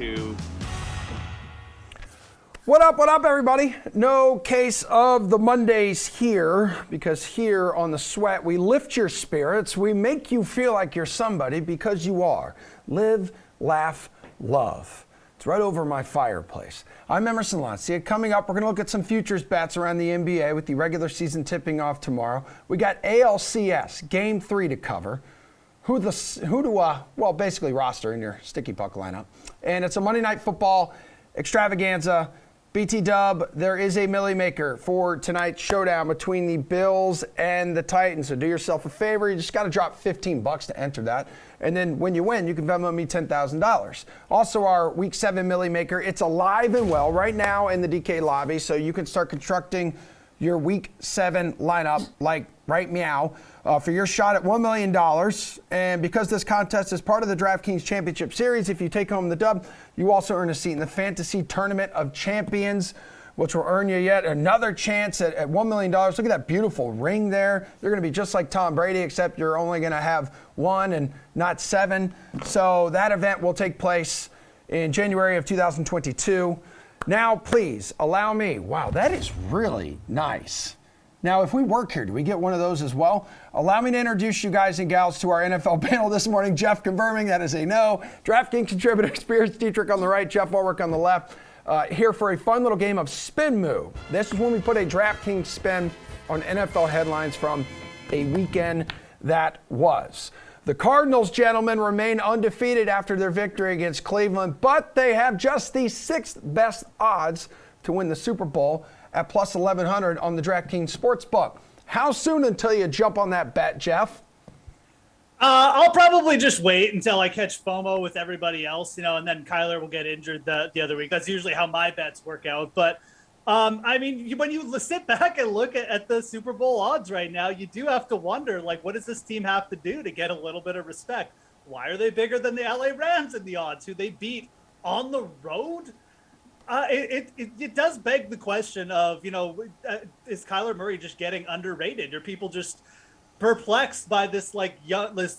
to. What up, everybody? No case of the Mondays here, because here on The Sweat, we lift your spirits. We make you feel like you're somebody, because you are. Live, laugh, love. It's right over my fireplace. I'm Emerson Lotzia. Coming up, we're going to look at some futures bets around the NBA with the regular season tipping off tomorrow. We got ALCS Game 3 to cover. Basically roster in your sticky puck lineup. And it's a Monday Night Football extravaganza. BT Dub, there is a Millie Maker for tonight's showdown between the Bills and the Titans. So do yourself a favor. You just got to drop $15 to enter that. And then when you win, you can Venmo me $10,000. Also, our Week 7 Millie Maker, it's alive and well right now in the DK lobby. So you can start constructing your Week 7 lineup like right meow for your shot at $1 million. And because this contest is part of the DraftKings Championship Series, if you take home the dub, you also earn a seat in the Fantasy Tournament of Champions, which will earn you yet another chance at $1 million. Look at that beautiful ring there. You're going to be just like Tom Brady, except you're only going to have one and not seven. So that event will take place in January of 2022. Now, please allow me. Wow, that is really nice. Now, if we work here, do we get one of those as well? Allow me to introduce you guys and gals to our NFL panel this morning. Jeff confirming that is a no. DraftKings contributor Spears Dietrich on the right, Jeff Ulrich on the left. Here for a fun little game of Spin Move. This is when we put a DraftKings spin on NFL headlines from a weekend that was. The Cardinals, gentlemen, remain undefeated after their victory against Cleveland, but they have just the sixth best odds to win the Super Bowl at plus 1,100 on the DraftKings Sportsbook. How soon until you jump on that bet, Jeff? I'll probably just wait until I catch FOMO with everybody else, and then Kyler will get injured the other week. That's usually how my bets work out. But, when you sit back and look at the Super Bowl odds right now, you do have to wonder, what does this team have to do to get a little bit of respect? Why are they bigger than the LA Rams in the odds, who they beat on the road? It does beg the question of, is Kyler Murray just getting underrated? Are people just perplexed by this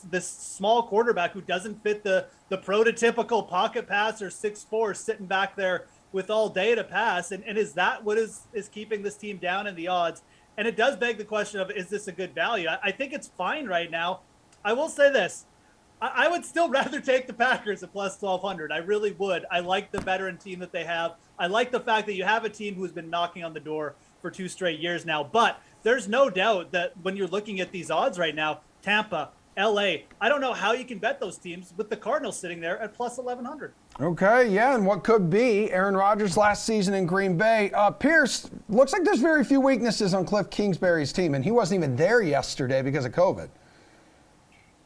this small quarterback who doesn't fit the prototypical pocket passer, 6'4", sitting back there with all day to pass? And is that what is keeping this team down in the odds? And it does beg the question of, is this a good value? I think it's fine right now. I will say this. I would still rather take the Packers at plus 1,200. I really would. I like the veteran team that they have. I like the fact that you have a team who's been knocking on the door for 2 straight years now. But there's no doubt that when you're looking at these odds right now, Tampa, LA, I don't know how you can bet those teams with the Cardinals sitting there at plus 1,100. Okay, yeah, and what could be Aaron Rodgers last season in Green Bay. Pierce, looks like there's very few weaknesses on Cliff Kingsbury's team, and he wasn't even there yesterday because of COVID.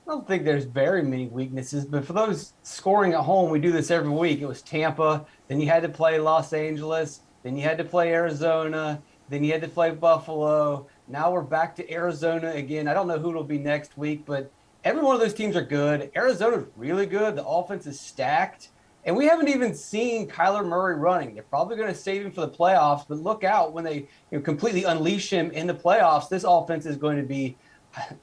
I don't think there's very many weaknesses, but for those scoring at home, we do this every week. It was Tampa, then you had to play Los Angeles, then you had to play Arizona, then you had to play Buffalo. Now we're back to Arizona again. I don't know who it'll be next week, but every one of those teams are good. Arizona's really good. The offense is stacked. And we haven't even seen Kyler Murray running. They're probably going to save him for the playoffs, but look out when they completely unleash him in the playoffs. This offense is going to be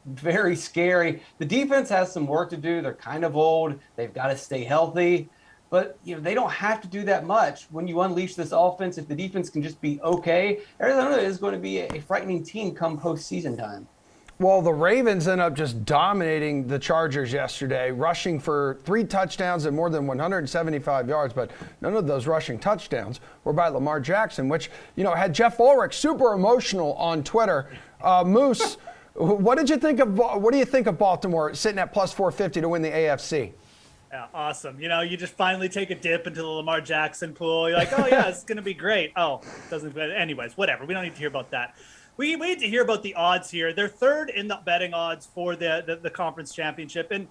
very scary. The defense has some work to do. They're kind of old. They've got to stay healthy. But they don't have to do that much when you unleash this offense. If the defense can just be okay, Arizona is going to be a frightening team come postseason time. Well, the Ravens end up just dominating the Chargers yesterday, rushing for 3 touchdowns and more than 175 yards, but none of those rushing touchdowns were by Lamar Jackson, which, had Jeff Ulrich super emotional on Twitter. Moose, what do you think of Baltimore sitting at plus 450 to win the AFC? Yeah, awesome. You just finally take a dip into the Lamar Jackson pool. You're like, oh yeah, it's going to be great. Oh, doesn't. Anyways, whatever. We don't need to hear about that. We need to hear about the odds here. They're third in the betting odds for the conference championship. And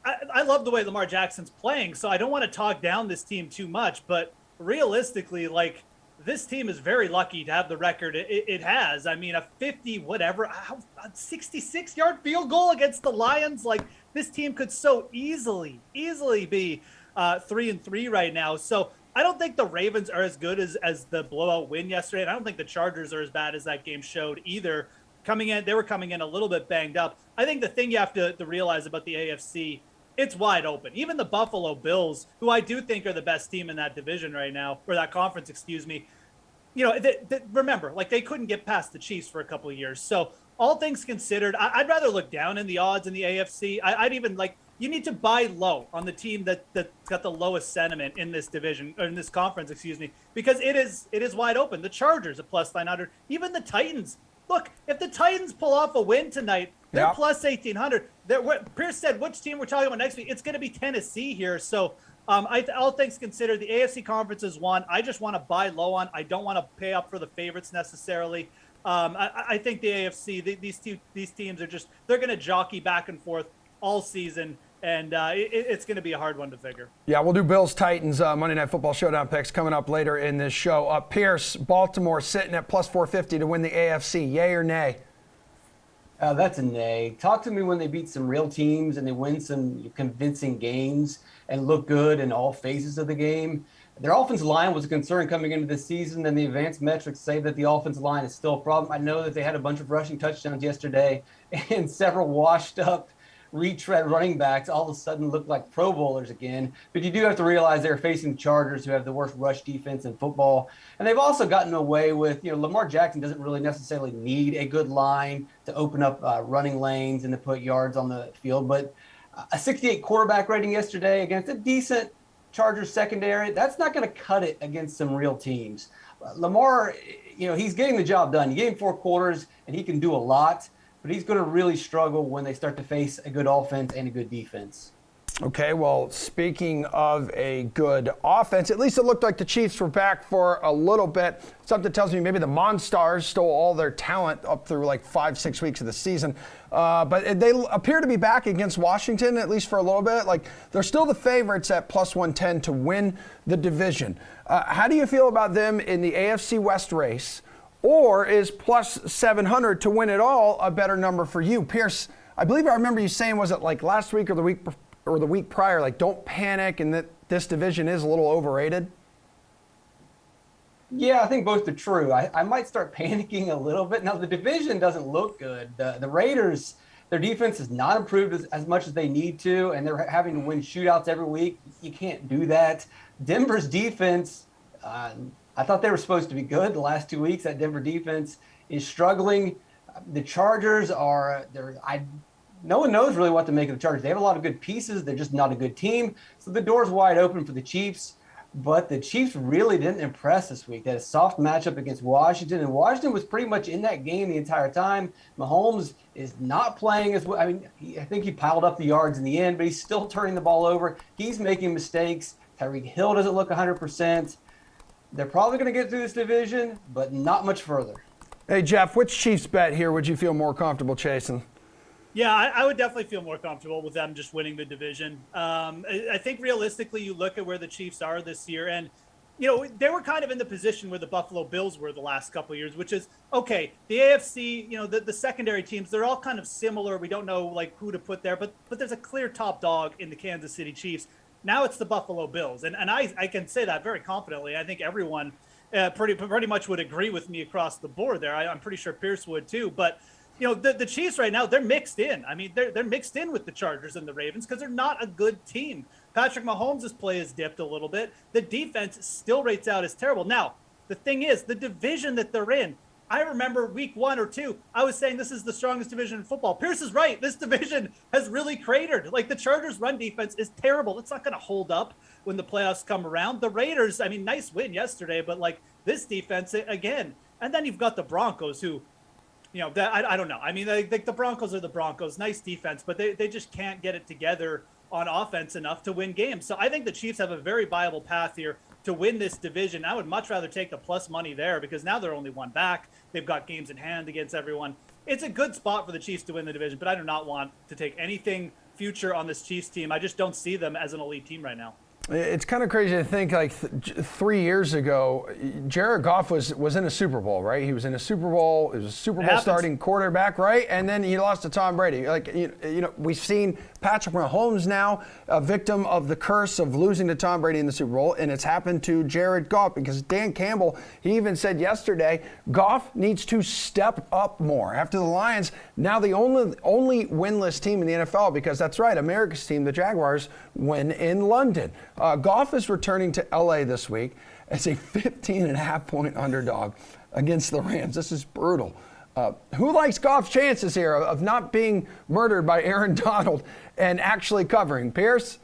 I love the way Lamar Jackson's playing, so I don't want to talk down this team too much. But realistically, this team is very lucky to have the record it has. I mean, a 66-yard field goal against the Lions. This team could so easily be 3-3 right now. So I don't think the Ravens are as good as the blowout win yesterday. And I don't think the Chargers are as bad as that game showed either. They were coming in a little bit banged up. I think the thing you have to realize about the AFC it's wide open. Even the Buffalo Bills, who I do think are the best team in that division right now, or that conference, excuse me, remember, like, they couldn't get past the Chiefs for a couple of years. So all things considered, I'd rather look down in the odds in the AFC. I'd even you need to buy low on the team that's got the lowest sentiment in this division, or in this conference, excuse me, because it is wide open. The Chargers at plus 900, even the Titans. Look, if the Titans pull off a win tonight, they're plus 1,800. Pierce said, which team we're talking about next week? It's going to be Tennessee here. So all things considered, the AFC conference is one. I just want to buy low on. I don't want to pay up for the favorites necessarily. I think the AFC, these teams are they're going to jockey back and forth all season. And it's going to be a hard one to figure. Yeah, we'll do Bills-Titans Monday Night Football Showdown picks coming up later in this show. Pierce, Baltimore sitting at plus 450 to win the AFC. Yay or nay? That's a nay. Talk to me when they beat some real teams and they win some convincing games and look good in all phases of the game. Their offensive line was a concern coming into this season, and the advanced metrics say that the offensive line is still a problem. I know that they had a bunch of rushing touchdowns yesterday and several washed-up retread running backs all of a sudden look like Pro Bowlers again. But you do have to realize they're facing the Chargers, who have the worst rush defense in football. And they've also gotten away with, Lamar Jackson doesn't really necessarily need a good line to open up running lanes and to put yards on the field. But a 68 quarterback rating yesterday against a decent Chargers secondary, that's not going to cut it against some real teams. Lamar, he's getting the job done. You gave him 4 quarters, and he can do a lot. But he's going to really struggle when they start to face a good offense and a good defense. Okay, well, speaking of a good offense, at least it looked like the Chiefs were back for a little bit. Something tells me maybe the Monstars stole all their talent up through like 5-6 weeks of the season. But they appear to be back against Washington, at least for a little bit. Like, they're still the favorites at plus 110 to win the division. How do you feel about them in the AFC West race? Or is plus 700 to win it all a better number for you? Pierce, I believe I remember you saying, was it like last week or the week prior, like, don't panic and that this division is a little overrated? Yeah, I think both are true. I might start panicking a little bit. Now, the division doesn't look good. The Raiders, their defense has not improved as much as they need to, and they're having to win shootouts every week. You can't do that. Denver's defense, I thought they were supposed to be good the last 2 weeks. That Denver defense is struggling. The Chargers no one knows really what to make of the Chargers. They have a lot of good pieces. They're just not a good team. So the door's wide open for the Chiefs. But the Chiefs really didn't impress this week. They had a soft matchup against Washington, and Washington was pretty much in that game the entire time. Mahomes is not playing as well. I mean, I think he piled up the yards in the end, but he's still turning the ball over. He's making mistakes. Tyreek Hill doesn't look 100%. They're probably going to get through this division, but not much further. Hey, Jeff, which Chiefs bet here would you feel more comfortable chasing? Yeah, I would definitely feel more comfortable with them just winning the division. I think realistically, you look at where the Chiefs are this year, and they were kind of in the position where the Buffalo Bills were the last couple of years, which is, okay, the AFC, the secondary teams, they're all kind of similar. We don't know like who to put there, but there's a clear top dog in the Kansas City Chiefs. Now it's the Buffalo Bills, and I can say that very confidently. I think everyone pretty much would agree with me across the board there. I'm pretty sure Pierce would too. But the Chiefs right now, they're mixed in. I mean, they're mixed in with the Chargers and the Ravens because they're not a good team. Patrick Mahomes' play has dipped a little bit. The defense still rates out as terrible. Now, the thing is, the division that they're in, I remember week 1 or 2, I was saying this is the strongest division in football. Pierce is right. This division has really cratered. Like, the Chargers' run defense is terrible. It's not going to hold up when the playoffs come around. The Raiders, I mean, nice win yesterday, but like this defense again. And then you've got the Broncos who, I don't know. I mean, the Broncos are the Broncos. Nice defense, but they just can't get it together on offense enough to win games. So I think the Chiefs have a very viable path here to win this division. I would much rather take the plus money there because now they're only one back. They've got games in hand against everyone. It's a good spot for the Chiefs to win the division, but I do not want to take anything future on this Chiefs team. I just don't see them as an elite team right now. It's kind of crazy to think, like 3 years ago, Jared Goff was in a Super Bowl, right? He was in a Super Bowl. He was a Super Bowl starting quarterback, right? And then he lost to Tom Brady. Like, you know, we've seen Patrick Mahomes now a victim of the curse of losing to Tom Brady in the Super Bowl, and it's happened to Jared Goff because Dan Campbell, he even said yesterday, Goff needs to step up more. After the Lions, now the only winless team in the NFL, because that's right, America's team, the Jaguars, win in London. Goff is returning to LA this week as a 15.5-point underdog against the Rams. This is brutal. Who likes Goff's chances here of not being murdered by Aaron Donald and actually covering? Pierce?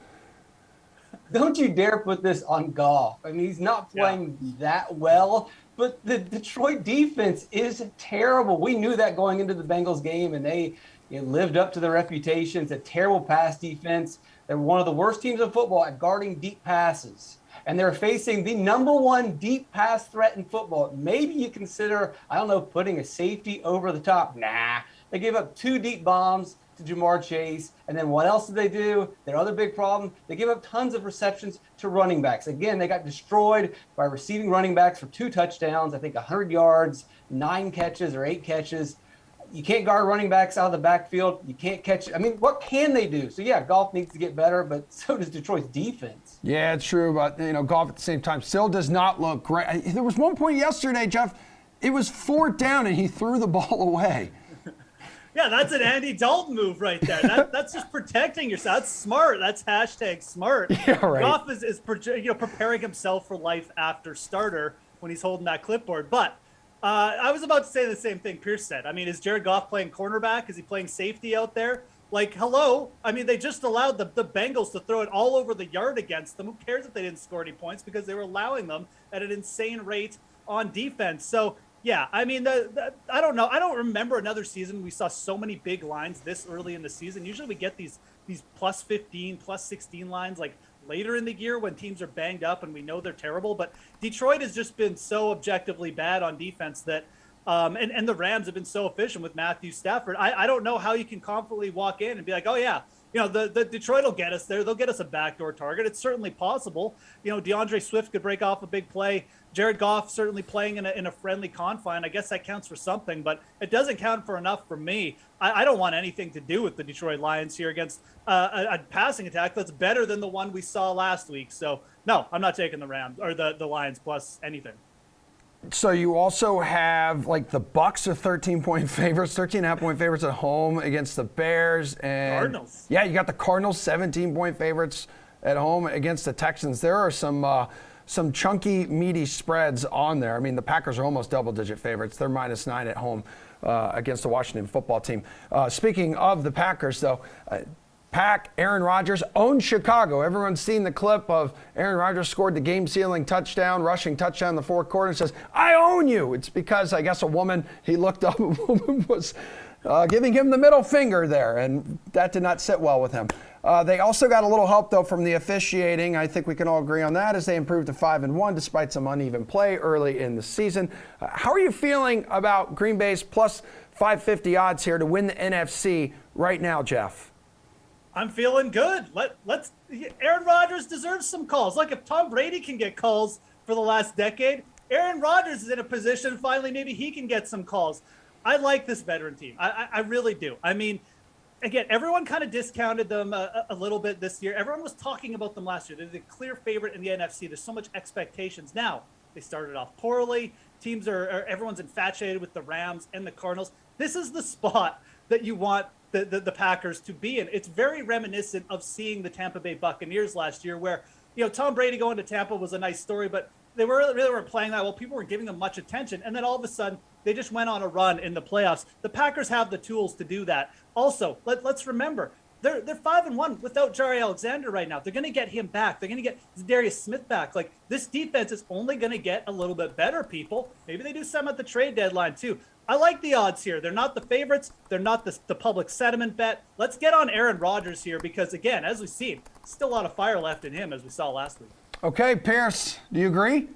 Don't you dare put this on Goff. I mean, he's not playing that well, but the Detroit defense is terrible. We knew that going into the Bengals game, and they lived up to their reputation. It's a terrible pass defense. They're one of the worst teams in football at guarding deep passes. And they're facing the number one deep pass threat in football. Maybe you consider, I don't know, putting a safety over the top. Nah. They gave up 2 deep bombs to Jamar Chase. And then what else did they do? Their other big problem, they gave up tons of receptions to running backs. Again, they got destroyed by receiving running backs for 2 touchdowns, I think 100 yards, 9 catches or 8 catches. You can't guard running backs out of the backfield. You can't catch. I mean, what can they do? So, yeah, Goff needs to get better, but so does Detroit's defense. Yeah, it's true. But, Goff at the same time still does not look great. There was one point yesterday, Jeff, it was 4th down, and he threw the ball away. Yeah, that's an Andy Dalton move right there. That's just protecting yourself. That's smart. That's #smart. Yeah, right. Goff is preparing himself for life after starter when he's holding that clipboard. But I was about to say the same thing Pierce said. I mean, is Jared Goff playing cornerback? Is he playing safety out there? Like, hello. I mean, they just allowed the Bengals to throw it all over the yard against them. Who cares if they didn't score any points because they were allowing them at an insane rate on defense. So, yeah, I mean, I don't know. I don't remember another season we saw so many big lines this early in the season. Usually we get these plus 15, plus 16 lines like later in the year when teams are banged up and we know they're terrible. But Detroit has just been so objectively bad on defense that and the Rams have been so efficient with Matthew Stafford. I don't know how you can confidently walk in and be like, oh, yeah, the Detroit will get us there. They'll get us a backdoor target. It's certainly possible. DeAndre Swift could break off a big play. Jared Goff certainly playing in a friendly confine. I guess that counts for something, but it doesn't count for enough for me. I don't want anything to do with the Detroit Lions here against a passing attack that's better than the one we saw last week. So, no, I'm not taking the Rams or the Lions plus anything. So you also have, like, the Bucks are 13-point favorites, 13.5-point favorites at home against the Bears. And Cardinals. Yeah, you got the Cardinals, 17-point favorites at home against the Texans. There are some chunky, meaty spreads on there. I mean, the Packers are almost double-digit favorites. They're -9 at home against the Washington football team. Speaking of the Packers, though, Aaron Rodgers owns Chicago. Everyone's seen the clip of Aaron Rodgers scored the game-sealing touchdown, rushing touchdown in the fourth quarter, and says, I own you. It's because, I guess, he looked up, a woman was giving him the middle finger there, and that did not sit well with him. They also got a little help, though, from the officiating. I think we can all agree on that as they improved to 5-1 despite some uneven play early in the season. How are you feeling about Green Bay's plus 550 odds here to win the NFC right now, Jeff? I'm feeling good. Aaron Rodgers deserves some calls. Like, if Tom Brady can get calls for the last decade, Aaron Rodgers is in a position finally maybe he can get some calls. I like this veteran team. I really do. I mean, again, everyone kind of discounted them a little bit this year. Everyone was talking about them last year. They're the clear favorite in the NFC. There's so much expectations. Now, they started off poorly. Everyone's infatuated with the Rams and the Cardinals. This is the spot that you want the Packers to be in. It's very reminiscent of seeing the Tampa Bay Buccaneers last year where, Tom Brady going to Tampa was a nice story, but they really weren't playing that well. People weren't giving them much attention. And then all of a sudden, they just went on a run in the playoffs. The Packers have the tools to do that. Also, let's remember, they're 5-1 without Jaire Alexander right now. They're going to get him back. They're going to get Darius Smith back. Like, this defense is only going to get a little bit better, people. Maybe they do some at the trade deadline, too. I like the odds here. They're not the favorites. They're not the public sentiment bet. Let's get on Aaron Rodgers here because, again, as we've seen, still a lot of fire left in him as we saw last week. Okay, Pierce, do you agree?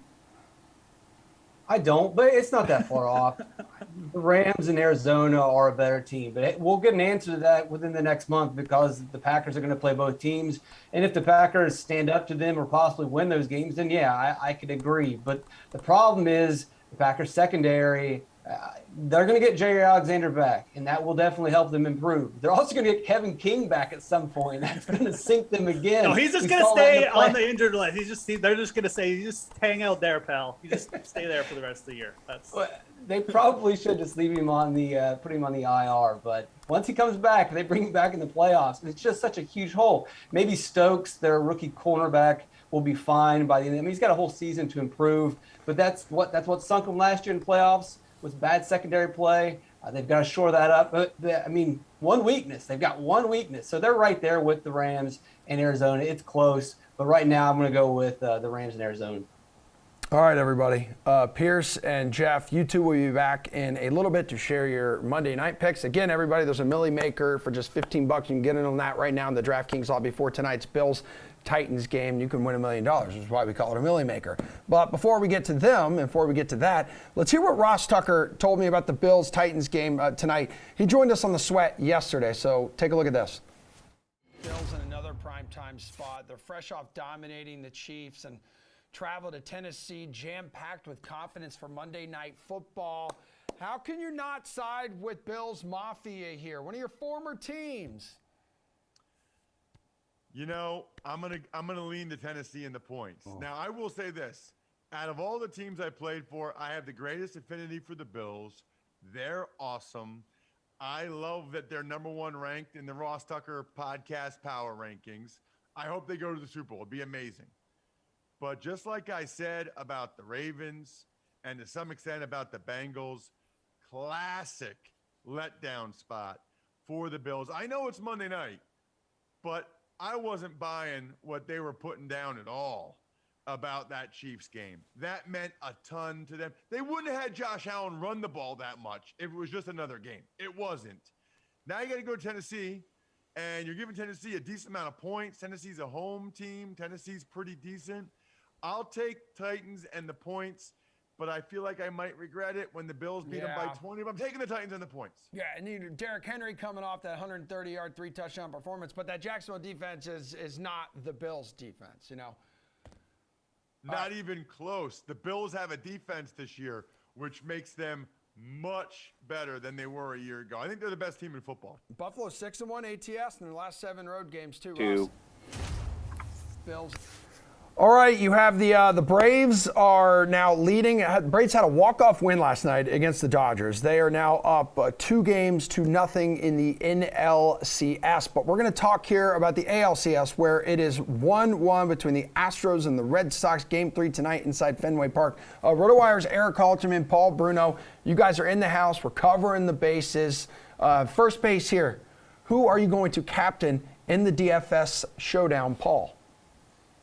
I don't, but it's not that far off. The Rams and Arizona are a better team, but we'll get an answer to that within the next month because the Packers are going to play both teams. And if the Packers stand up to them or possibly win those games, then yeah, I could agree. But the problem is the Packers secondary, they're going to get Jair Alexander back, and that will definitely help them improve. They're also going to get Kevin King back at some point. That's going to sink them again. No, he's just going to stay on the injured list. They're just going to say, you just hang out there, pal. You just stay there for the rest of the year. They probably should just leave him on the put him on the IR. But once he comes back, they bring him back in the playoffs. It's just such a huge hole. Maybe Stokes, their rookie cornerback, will be fine by the end. I mean, he's got a whole season to improve. But that's what sunk him last year in the playoffs was bad secondary play. They've got to shore that up. But one weakness. They've got one weakness. So they're right there with the Rams and Arizona. It's close. But right now, I'm going to go with the Rams and Arizona. All right, everybody. Pierce and Jeff, you two will be back in a little bit to share your Monday night picks. Again, everybody, there's a Millie Maker for just $15. You can get in on that right now in the DraftKings lobby before tonight's Bills-Titans game. You can win $1 million, which is why we call it a Millie Maker. But before we get to them, and before we get to that, let's hear what Ross Tucker told me about the Bills-Titans game tonight. He joined us on the Sweat yesterday, so take a look at this. Bills in another primetime spot. They're fresh off dominating the Chiefs and travel to Tennessee, jam-packed with confidence for Monday Night Football. How can you not side with Bills Mafia here? One of your former teams. You know, I'm gonna lean to Tennessee in the points. Now, I will say this. Out of all the teams I played for, I have the greatest affinity for the Bills. They're awesome. I love that they're number one ranked in the Ross Tucker podcast power rankings. I hope they go to the Super Bowl. It'd be amazing. But just like I said about the Ravens and to some extent about the Bengals, classic letdown spot for the Bills. I know it's Monday night, but I wasn't buying what they were putting down at all about that Chiefs game. That meant a ton to them. They wouldn't have had Josh Allen run the ball that much if it was just another game. It wasn't. Now you got to go to Tennessee, and you're giving Tennessee a decent amount of points. Tennessee's a home team. Tennessee's pretty decent. I'll take Titans and the points, but I feel like I might regret it when the Bills beat them by 20. But I'm taking the Titans and the points. Yeah, and Derrick Henry coming off that 130-yard, 3-touchdown performance, but that Jacksonville defense is not the Bills' defense, you know. Not even close. The Bills have a defense this year, which makes them much better than they were a year ago. I think they're the best team in football. Buffalo 6-1 ATS in their last 7 road games too. Ross. Bills. All right, you have the Braves are now leading. Braves had a walk-off win last night against the Dodgers. They are now up 2-0 in the NLCS. But we're going to talk here about the ALCS, where it is 1-1 between the Astros and the Red Sox. Game 3 tonight inside Fenway Park. RotoWire's Eric Halterman, Paul Bruno. You guys are in the house. We're covering the bases. First base here. Who are you going to captain in the DFS showdown, Paul?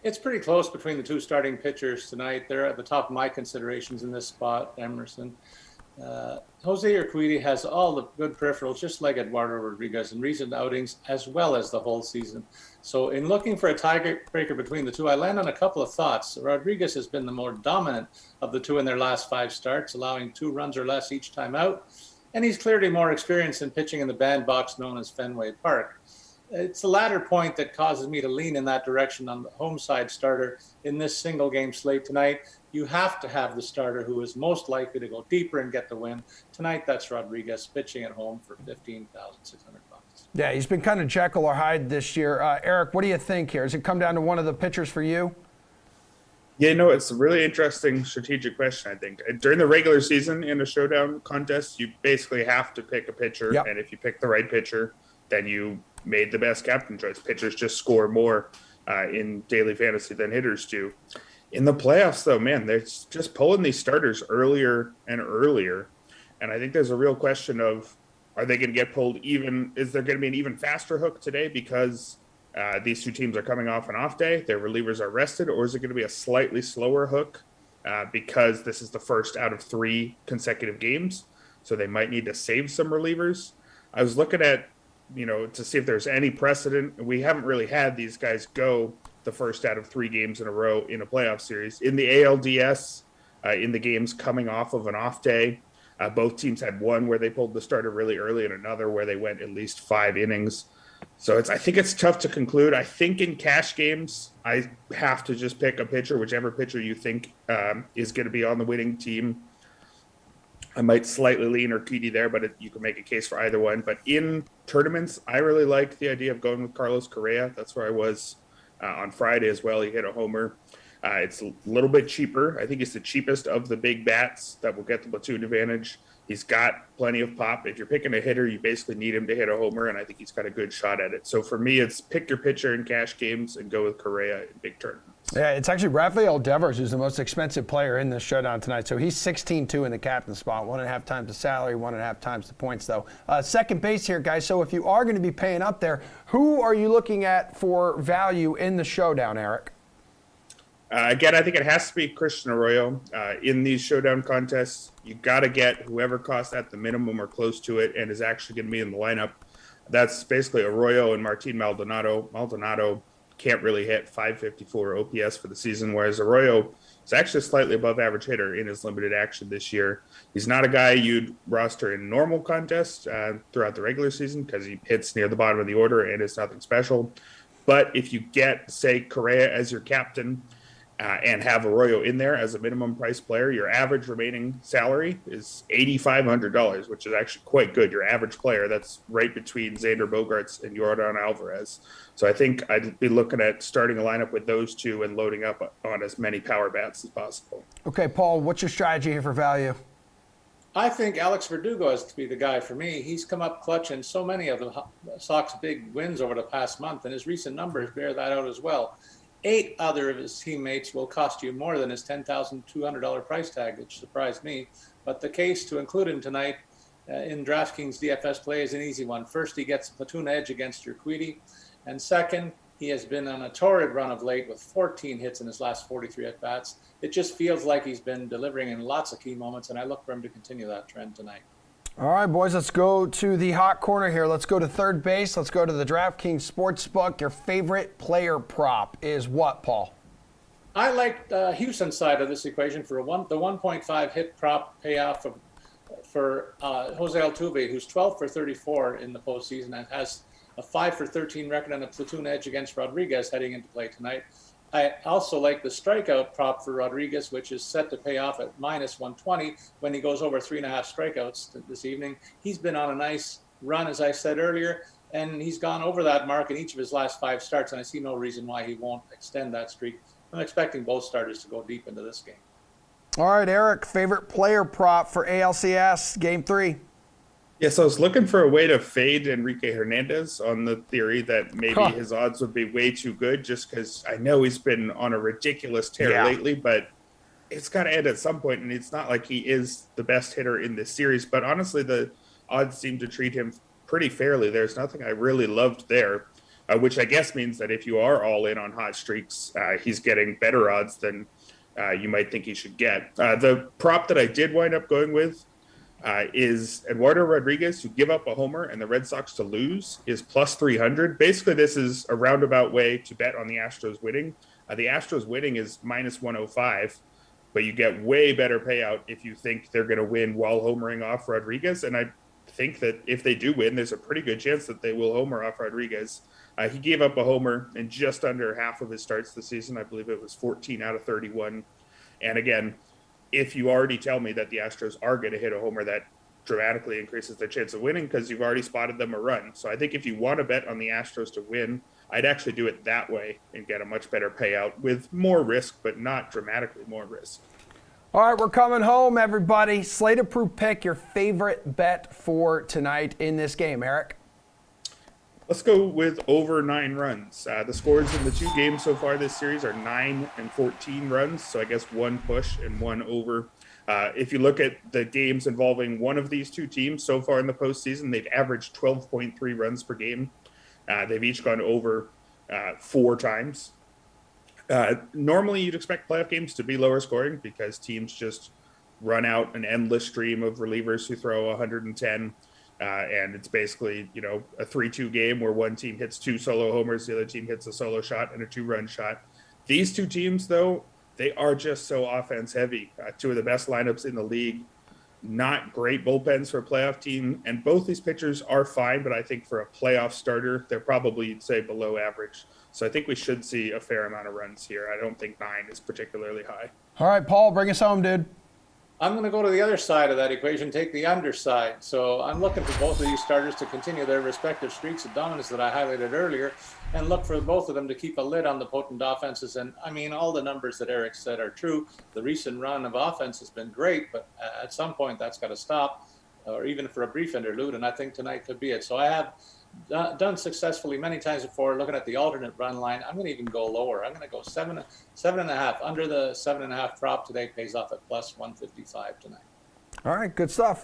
It's pretty close between the two starting pitchers tonight. They're at the top of my considerations in this spot, Emerson. Jose Urquidy has all the good peripherals, just like Eduardo Rodriguez in recent outings, as well as the whole season. So in looking for a tiebreaker between the two, I land on a couple of thoughts. Rodriguez has been the more dominant of the two in their last 5 starts, allowing 2 runs or less each time out. And he's clearly more experienced in pitching in the bandbox known as Fenway Park. It's the latter point that causes me to lean in that direction on the home side starter in this single game slate tonight. You have to have the starter who is most likely to go deeper and get the win. Tonight, that's Rodriguez pitching at home for $15,600. Yeah, he's been kind of Jekyll or Hyde this year. Eric, what do you think here? Does it come down to one of the pitchers for you? Yeah, no, it's a really interesting strategic question, I think. During the regular season in a showdown contest, you basically have to pick a pitcher. Yep. And if you pick the right pitcher, then you made the best captain choice. Pitchers just score more in daily fantasy than hitters do. In the playoffs, though, man, they're just pulling these starters earlier and earlier. And I think there's a real question of, are they going to get pulled even? Is there going to be an even faster hook today because these two teams are coming off an off day, their relievers are rested, or is it going to be a slightly slower hook because this is the first out of 3 consecutive games? So they might need to save some relievers. I was looking at, to see if there's any precedent. We haven't really had these guys go the first out of 3 games in a row in a playoff series. In the ALDS, in the games coming off of an off day. Both teams had one where they pulled the starter really early and another where they went at least 5 innings. So I think it's tough to conclude. I think in cash games, I have to just pick a pitcher, whichever pitcher you think is going to be on the winning team. I might slightly lean Urquidy there, but you can make a case for either one. But in tournaments, I really like the idea of going with Carlos Correa. That's where I was on Friday as well. He hit a homer. It's a little bit cheaper. I think he's the cheapest of the big bats that will get the platoon advantage. He's got plenty of pop. If you're picking a hitter, you basically need him to hit a homer, and I think he's got a good shot at it. So for me, it's pick your pitcher in cash games and go with Correa in big tournaments. Yeah, it's actually Rafael Devers who's the most expensive player in this showdown tonight. So he's 16-2 in the captain spot, 1.5 times the salary, 1.5 times the points, though. Second base here, guys. So if you are going to be paying up there, who are you looking at for value in the showdown, Eric? Again, I think it has to be Christian Arroyo. In these showdown contests, you got to get whoever costs at the minimum or close to it and is actually going to be in the lineup. That's basically Arroyo and Martin Maldonado. Maldonado can't really hit 554 OPS for the season, whereas Arroyo is actually a slightly above average hitter in his limited action this year. He's not a guy you'd roster in normal contests throughout the regular season because he hits near the bottom of the order and is nothing special. But if you get, say, Correa as your captain, and have Arroyo in there as a minimum price player, your average remaining salary is $8,500, which is actually quite good. Your average player, that's right between Xander Bogaerts and Yordan Alvarez. So I think I'd be looking at starting a lineup with those two and loading up on as many power bats as possible. Okay, Paul, what's your strategy here for value? I think Alex Verdugo has to be the guy for me. He's come up clutch in so many of the Sox big wins over the past month, and his recent numbers bear that out as well. 8 other of his teammates will cost you more than his $10,200 price tag, which surprised me. But the case to include him tonight in DraftKings DFS play is an easy one. First, he gets a platoon edge against Urquidy. And second, he has been on a torrid run of late with 14 hits in his last 43 at-bats. It just feels like he's been delivering in lots of key moments, and I look for him to continue that trend tonight. All right, boys, let's go to the hot corner here. Let's go to third base. Let's go to the DraftKings Sportsbook. Your favorite player prop is what, Paul? I like the Houston side of this equation for the 1.5 hit prop payoff for Jose Altuve, who's 12 for 34 in the postseason and has a 5 for 13 record and a platoon edge against Rodriguez heading into play tonight. I also like the strikeout prop for Rodriguez, which is set to pay off at minus 120 when he goes over 3.5 strikeouts this evening. He's been on a nice run, as I said earlier, and he's gone over that mark in each of his last 5 starts, and I see no reason why he won't extend that streak. I'm expecting both starters to go deep into this game. All right, Eric, favorite player prop for ALCS Game 3? Yes, I was looking for a way to fade Enrique Hernandez on the theory that maybe his odds would be way too good just because I know he's been on a ridiculous tear lately, but it's got to end at some point, and it's not like he is the best hitter in this series. But honestly, the odds seem to treat him pretty fairly. There's nothing I really loved there, which I guess means that if you are all in on hot streaks, he's getting better odds than you might think he should get. The prop that I did wind up going with is Eduardo Rodriguez to give up a homer and the Red Sox to lose is plus 300. Basically, this is a roundabout way to bet on the Astros winning. The Astros winning is minus 105, but you get way better payout if you think they're going to win while homering off Rodriguez. And I think that if they do win, there's a pretty good chance that they will homer off Rodriguez. He gave up a homer in just under half of his starts this season. I believe it was 14 out of 31. And again, if you already tell me that the Astros are going to hit a homer, that dramatically increases their chance of winning because you've already spotted them a run. So I think if you want to bet on the Astros to win, I'd actually do it that way and get a much better payout with more risk, but not dramatically more risk. All right, we're coming home, everybody. Slate approved pick, your favorite bet for tonight in this game, Eric. Let's go with over 9 runs. The scores in the 2 games so far this series are 9 and 14 runs, so I guess 1 push and 1 over. If you look at the games involving one of these 2 teams so far in the postseason, they've averaged 12.3 runs per game. They've each gone over 4 times. Normally, you'd expect playoff games to be lower scoring because teams just run out an endless stream of relievers who throw 110. And it's basically, a 3-2 game where one team hits 2 solo homers, the other team hits a solo shot and a 2-run shot. These 2 teams, though, they are just so offense heavy. Two of the best lineups in the league. Not great bullpens for a playoff team, and both these pitchers are fine, but I think for a playoff starter, they're probably, you'd say, below average. So I think we should see a fair amount of runs here. I don't think 9 is particularly high. All right, Paul, bring us home, dude. I'm going to go to the other side of that equation, take the underside. So I'm looking for both of these starters to continue their respective streaks of dominance that I highlighted earlier, and look for both of them to keep a lid on the potent offenses. And I mean, all the numbers that Eric said are true. The recent run of offense has been great, but at some point that's got to stop, or even for a brief interlude. And I think tonight could be it. So I have done successfully many times before looking at the alternate run line. I'm going to even go lower. I'm going to go 7.5. Under the 7.5 prop today pays off at plus 155 tonight. All right, good stuff.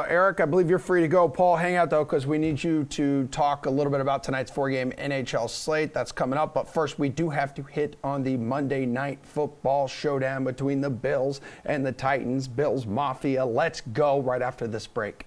Eric, I believe you're free to go. Paul, hang out, though, because we need you to talk a little bit about tonight's 4-game NHL slate. That's coming up. But first, we do have to hit on the Monday Night Football showdown between the Bills and the Titans. Bills Mafia. Let's go right after this break.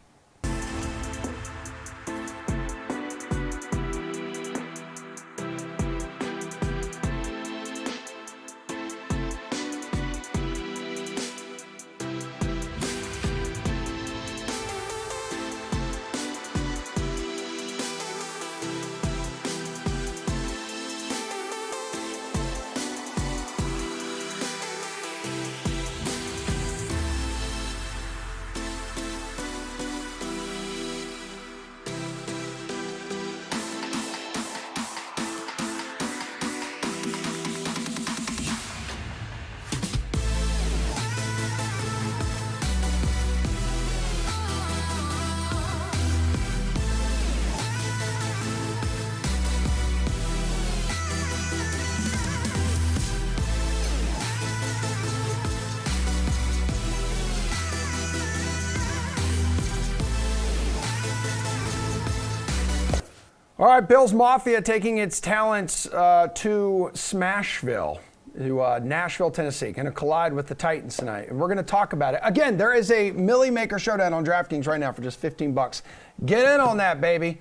All right, Bills Mafia taking its talents to Smashville, to Nashville, Tennessee. Going to collide with the Titans tonight, and we're going to talk about it. Again, there is a Millie Maker showdown on DraftKings right now for just $15. Get in on that, baby.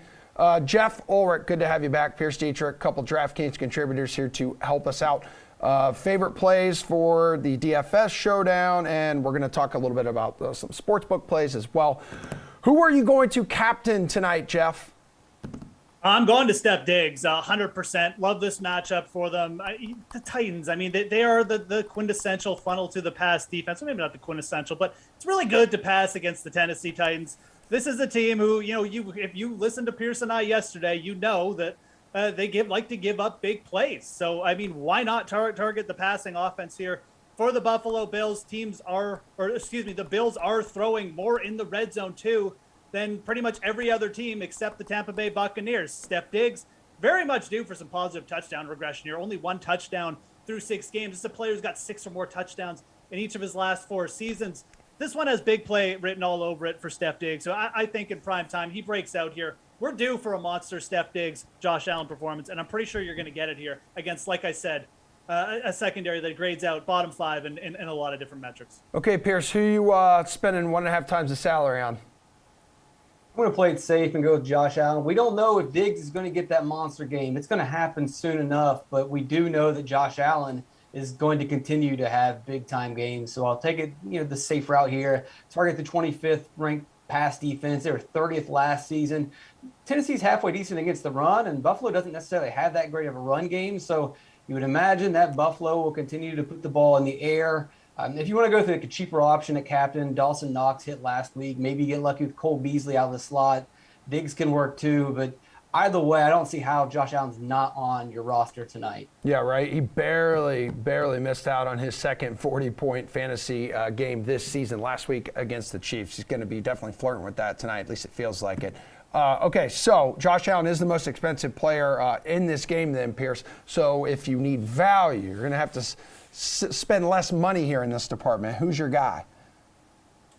Jeff Ulrich, good to have you back. Pierce Dietrich, a couple DraftKings contributors here to help us out. Favorite plays for the DFS showdown, and we're going to talk a little bit about some sportsbook plays as well. Who are you going to captain tonight, Jeff? I'm going to Steph Diggs, 100%. Love this matchup for them. The Titans, I mean, they are the quintessential funnel to the pass defense. Well, maybe not the quintessential, but it's really good to pass against the Tennessee Titans. This is a team who, if you listened to Pierce and I yesterday, you know that they like to give up big plays. So, I mean, why not target the passing offense here? For the Buffalo Bills, the Bills are throwing more in the red zone too than pretty much every other team except the Tampa Bay Buccaneers. Steph Diggs, very much due for some positive touchdown regression here. Only 1 touchdown through 6 games. This is a player who's got 6 or more touchdowns in each of his last 4 seasons. This one has big play written all over it for Steph Diggs. So I think in prime time, he breaks out here. We're due for a monster Steph Diggs, Josh Allen performance, and I'm pretty sure you're going to get it here against, like I said, a secondary that grades out bottom 5 in a lot of different metrics. Okay, Pierce, who you spending 1.5 times the salary on? I'm going to play it safe and go with Josh Allen. We don't know if Diggs is going to get that monster game. It's going to happen soon enough, but we do know that Josh Allen is going to continue to have big-time games. So I'll take it, the safe route here. Target the 25th ranked pass defense. They were 30th last season. Tennessee's halfway decent against the run, and Buffalo doesn't necessarily have that great of a run game. So you would imagine that Buffalo will continue to put the ball in the air. If you want to go through a cheaper option at captain, Dawson Knox hit last week. Maybe get lucky with Cole Beasley out of the slot. Diggs can work too, but either way, I don't see how Josh Allen's not on your roster tonight. Yeah, right. He barely missed out on his second 40-point fantasy game this season last week against the Chiefs. He's going to be definitely flirting with that tonight. At least it feels like it. Okay, so Josh Allen is the most expensive player in this game then, Pierce. So if you need value, you're going to have to spend less money here in this department. Who's your guy?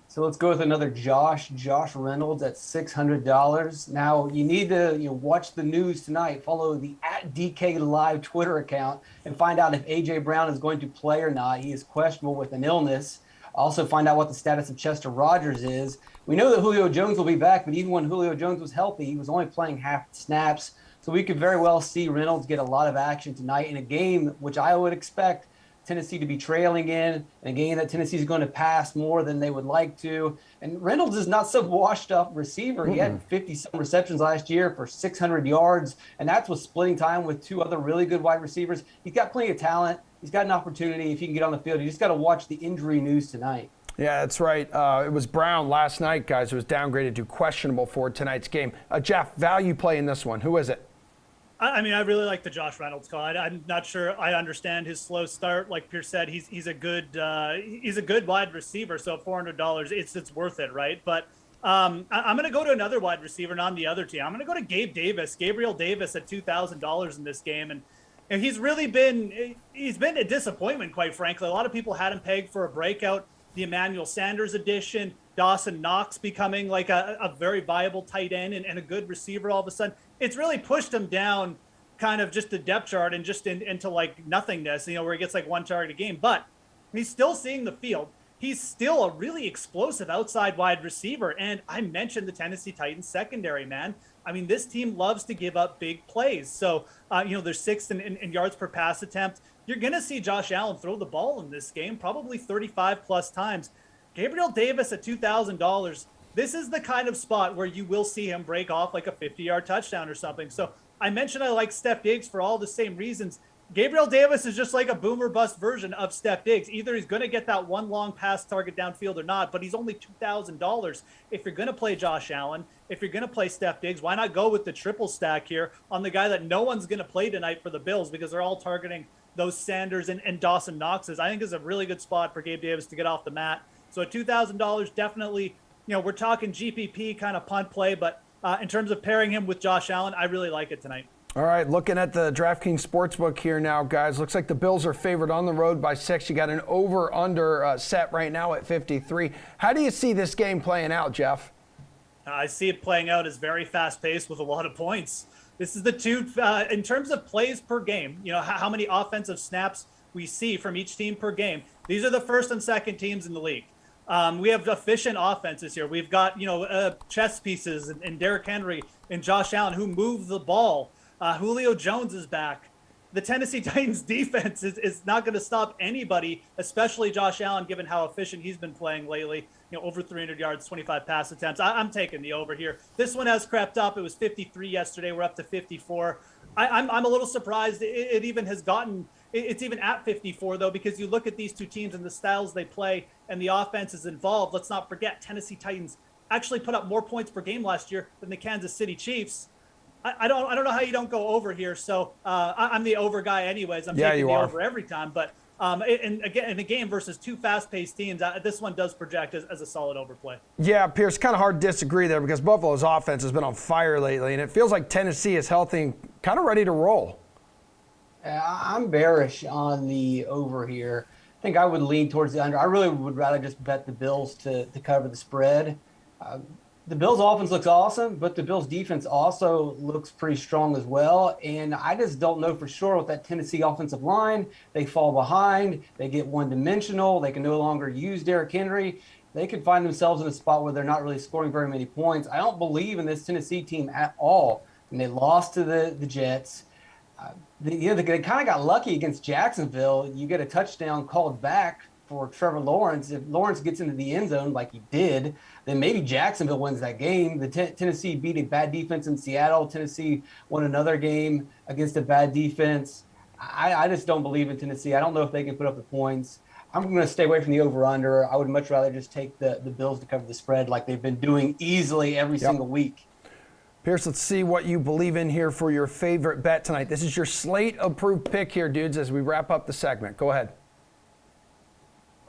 So let's go with another Josh Reynolds at $600. Now, you need to watch the news tonight. Follow the @DK Live Twitter account and find out if A.J. Brown is going to play or not. He is questionable with an illness. Also find out what the status of Chester Rogers is. We know that Julio Jones will be back, but even when Julio Jones was healthy, he was only playing half the snaps. So we could very well see Reynolds get a lot of action tonight in a game which I would expect Tennessee to be trailing in a game that Tennessee is going to pass more than they would like to. And Reynolds is not some washed up receiver. He had 50-some receptions last year for 600 yards, and that's with splitting time with two other really good wide receivers. He's got plenty of talent. He's got an opportunity if he can get on the field. You just got to watch the injury news tonight. Yeah, that's right. It was Brown last night, guys, who was downgraded to questionable for tonight's game. Jeff, value play in this one. Who is it? I mean, I really like the Josh Reynolds call. I'm not sure I understand his slow start. Like Pierce said, he's a good wide receiver. So $400, it's worth it, right? But I'm going to go to another wide receiver, not on the other team. I'm going to go to Gabriel Davis at $2,000 in this game, and he's been a disappointment, quite frankly. A lot of people had him pegged for a breakout. The Emmanuel Sanders edition, Dawson Knox becoming like a very viable tight end and a good receiver all of a sudden. It's really pushed him down kind of just the depth chart and just into like nothingness, where he gets like one target a game. But he's still seeing the field. He's still a really explosive outside wide receiver. And I mentioned the Tennessee Titans secondary, man. I mean, this team loves to give up big plays. So, they're sixth in yards per pass attempt. You're going to see Josh Allen throw the ball in this game, probably 35 plus times. Gabriel Davis at $2,000. This is the kind of spot where you will see him break off like a 50-yard touchdown or something. So I mentioned I like Steph Diggs for all the same reasons. Gabriel Davis is just like a boomer bust version of Steph Diggs. Either he's going to get that one long pass target downfield or not, but he's only $2,000. If you're going to play Josh Allen, if you're going to play Steph Diggs, why not go with the triple stack here on the guy that no one's going to play tonight for the Bills because they're all targeting those Sanders and Dawson Knoxes. I think is a really good spot for Gabe Davis to get off the mat. So at $2,000, definitely, we're talking GPP kind of punt play, but in terms of pairing him with Josh Allen, I really like it tonight. All right, looking at the DraftKings Sportsbook here now, guys. Looks like the Bills are favored on the road by 6. You got an over-under set right now at 53. How do you see this game playing out, Jeff? I see it playing out as very fast-paced with a lot of points. This is the two, in terms of plays per game, how many offensive snaps we see from each team per game. These are the first and second teams in the league. We have efficient offenses here. We've got, chess pieces and Derrick Henry and Josh Allen who move the ball. Julio Jones is back. The Tennessee Titans defense is not going to stop anybody, especially Josh Allen, given how efficient he's been playing lately. Over 300 yards, 25 pass attempts. I'm taking the over here. This one has crept up. It was 53 yesterday. We're up to 54. I'm a little surprised it even has gotten – it's even at 54, though, because you look at these two teams and the styles they play and the offenses involved. Let's not forget, Tennessee Titans actually put up more points per game last year than the Kansas City Chiefs. I don't know how you don't go over here. So I'm the over guy anyways. I'm taking the over every time. But and again, in a game versus two fast-paced teams, this one does project as a solid overplay. Yeah, Pierce, kind of hard to disagree there because Buffalo's offense has been on fire lately, and it feels like Tennessee is healthy and kind of ready to roll. I'm bearish on the over here. I think I would lean towards the under. I really would rather just bet the Bills to cover the spread. The Bills' offense looks awesome, but the Bills' defense also looks pretty strong as well. And I just don't know for sure with that Tennessee offensive line. They fall behind. They get one-dimensional. They can no longer use Derrick Henry. They could find themselves in a spot where they're not really scoring very many points. I don't believe in this Tennessee team at all. And they lost to the Jets. They kind of got lucky against Jacksonville. You get a touchdown called back for Trevor Lawrence. If Lawrence gets into the end zone like he did, then maybe Jacksonville wins that game. The Tennessee beat a bad defense in Seattle. Tennessee won another game against a bad defense. I just don't believe in Tennessee. I don't know if they can put up the points. I'm going to stay away from the over-under. I would much rather just take the Bills to cover the spread like they've been doing easily every single week. Pierce, let's see what you believe in here for your favorite bet tonight. This is your slate-approved pick here, dudes, as we wrap up the segment. Go ahead.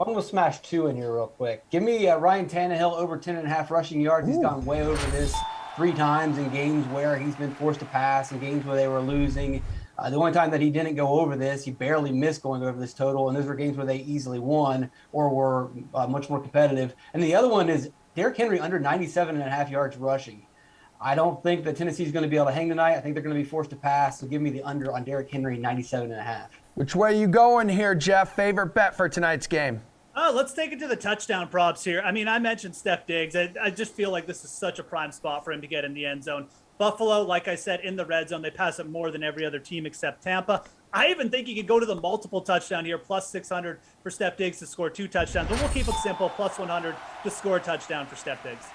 I'm going to smash two in here real quick. Give me Ryan Tannehill over 10.5 rushing yards. He's gone way over this 3 times in games where he's been forced to pass, in games where they were losing. The only time that he didn't go over this, he barely missed going over this total, and those were games where they easily won or were much more competitive. And the other one is Derrick Henry under 97.5 yards rushing. I don't think that Tennessee's going to be able to hang tonight. I think they're going to be forced to pass. So give me the under on Derrick Henry, 97.5. Which way you going here, Jeff? Favorite bet for tonight's game? Let's take it to the touchdown props here. I mean, I mentioned Steph Diggs. I just feel like this is such a prime spot for him to get in the end zone. Buffalo, like I said, in the red zone, they pass it more than every other team except Tampa. I even think you could go to the multiple touchdown here, plus 600 for Steph Diggs to score 2 touchdowns. But we'll keep it simple, plus 100 to score a touchdown for Steph Diggs.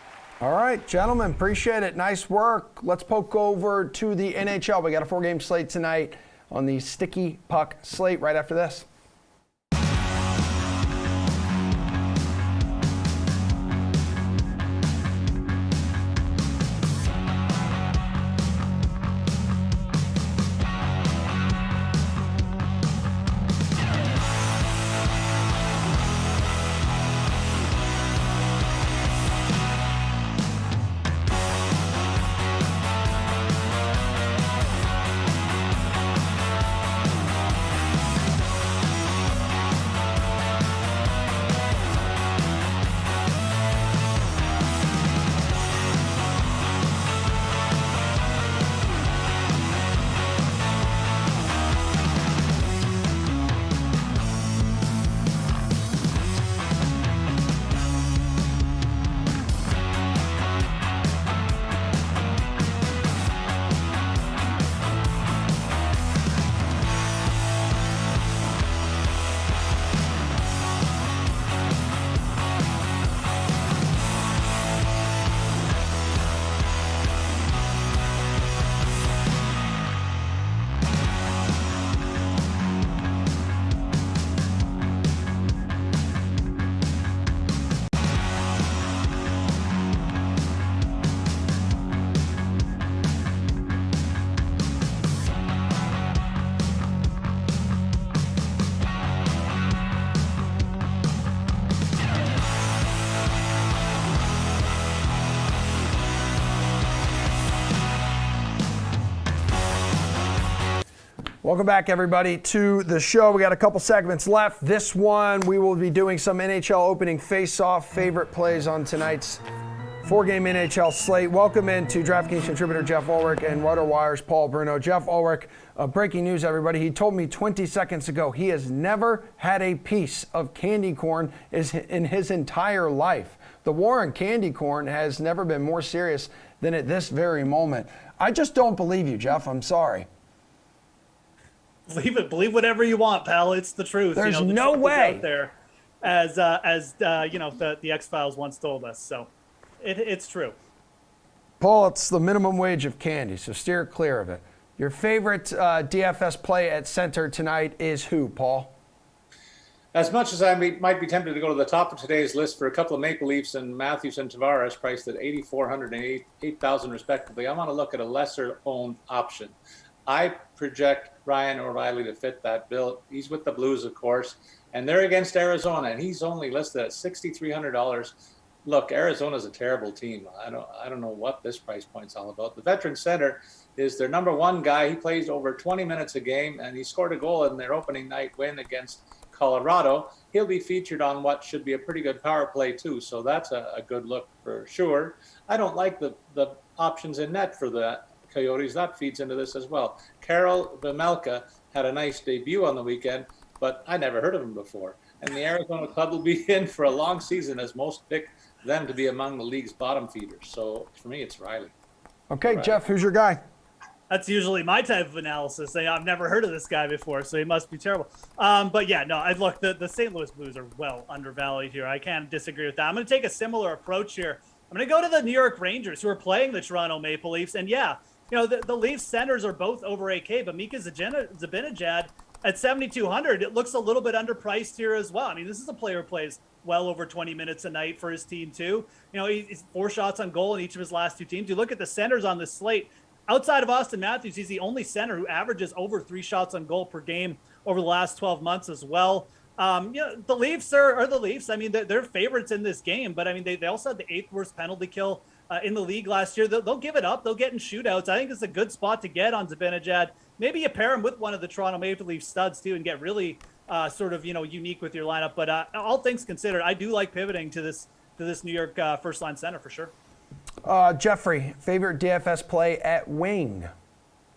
All right, gentlemen, appreciate it. Nice work. Let's poke over to the NHL. We got a 4-game slate tonight on the Sticky Puck slate right after this. Welcome back, everybody, to the show. We got a couple segments left. This one, we will be doing some NHL opening face-off favorite plays on tonight's 4-game NHL slate. Welcome into DraftKings contributor Jeff Ulrich and RotoWire's Paul Bruno. Jeff Ulrich, breaking news, everybody. He told me 20 seconds ago he has never had a piece of candy corn in his entire life. The war on candy corn has never been more serious than at this very moment. I just don't believe you, Jeff. I'm sorry. Believe whatever you want, pal. It's the truth. There's the no truth is way out there, as the X-Files once told us. So it's true. Paul, it's the minimum wage of candy, so steer clear of it. Your favorite DFS play at center tonight is who, Paul? As much as I might be tempted to go to the top of today's list for a couple of Maple Leafs and Matthews and Tavares priced at $8,400 and $8,000 respectively, I want to look at a lesser-owned option. I project Ryan O'Reilly to fit that bill. He's with the Blues, of course, and they're against Arizona, and he's only listed at $6,300. Look, Arizona's a terrible team. I don't know what this price point's all about. The veteran center is their number one guy. He plays over 20 minutes a game, and he scored a goal in their opening night win against Colorado. He'll be featured on what should be a pretty good power play too, so that's a good look for sure. I don't like the options in net for the Coyotes. That feeds into this as well. Carol Vamalka had a nice debut on the weekend, but I never heard of him before. And the Arizona club will be in for a long season, as most pick them to be among the league's bottom feeders. So for me, it's Riley. Okay, Riley. Jeff, who's your guy? That's usually my type of analysis. I've never heard of this guy before, so he must be terrible. But yeah, no, I'd look, the St. Louis Blues are well undervalued here. I can't disagree with that. I'm going to take a similar approach here. I'm going to go to the New York Rangers, who are playing the Toronto Maple Leafs. And yeah, the Leafs centers are both over AK, but Mika Zibanejad at 7,200, it looks a little bit underpriced here as well. I mean, this is a player who plays well over 20 minutes a night for his team too. He's 4 shots on goal in each of his last 2 teams. You look at the centers on this slate, outside of Austin Matthews, he's the only center who averages over 3 shots on goal per game over the last 12 months as well. The Leafs are the Leafs. I mean, they're favorites in this game, but I mean, they also had the 8th worst penalty kill in the league last year. They'll give it up. They'll get in shootouts. I think it's a good spot to get on Zibanejad. Maybe you pair him with one of the Toronto Maple Leaf studs too and get really unique with your lineup. But all things considered, I do like pivoting to this New York first line center for sure. Jeffrey, favorite DFS play at wing?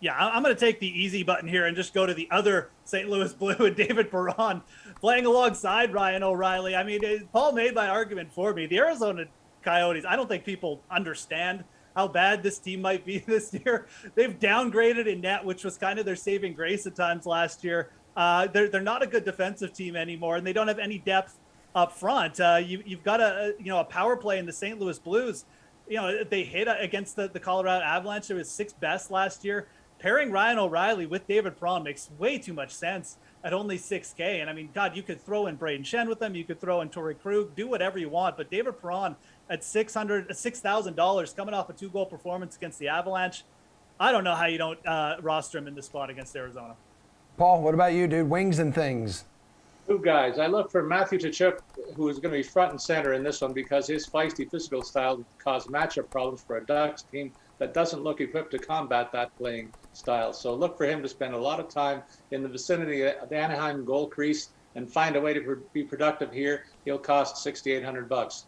Yeah, I'm going to take the easy button here and just go to the other St. Louis Blue and David Perron playing alongside Ryan O'Reilly. I mean, Paul made my argument for me. The Arizona Coyotes, I don't think people understand how bad this team might be this year. They've downgraded in net, which was kind of their saving grace at times last year. They're not a good defensive team anymore, and they don't have any depth up front. You've got a power play in the St. Louis Blues. They hit against the Colorado Avalanche. It was 6th best last year. Pairing Ryan O'Reilly with David Perron makes way too much sense at only $6K. And I mean, God, you could throw in Braden Shen with them. You could throw in Torrey Krug, do whatever you want. But David Perron at $6,000 coming off a 2-goal performance against the Avalanche. I don't know how you don't roster him in this spot against Arizona. Paul, what about you, dude? Wings and things. Two guys. I look for Matthew Tkachuk, who is going to be front and center in this one because his feisty physical style caused matchup problems for a Ducks team that doesn't look equipped to combat that playing style. So look for him to spend a lot of time in the vicinity of the Anaheim goal crease and find a way to be productive here. He'll cost $6,800.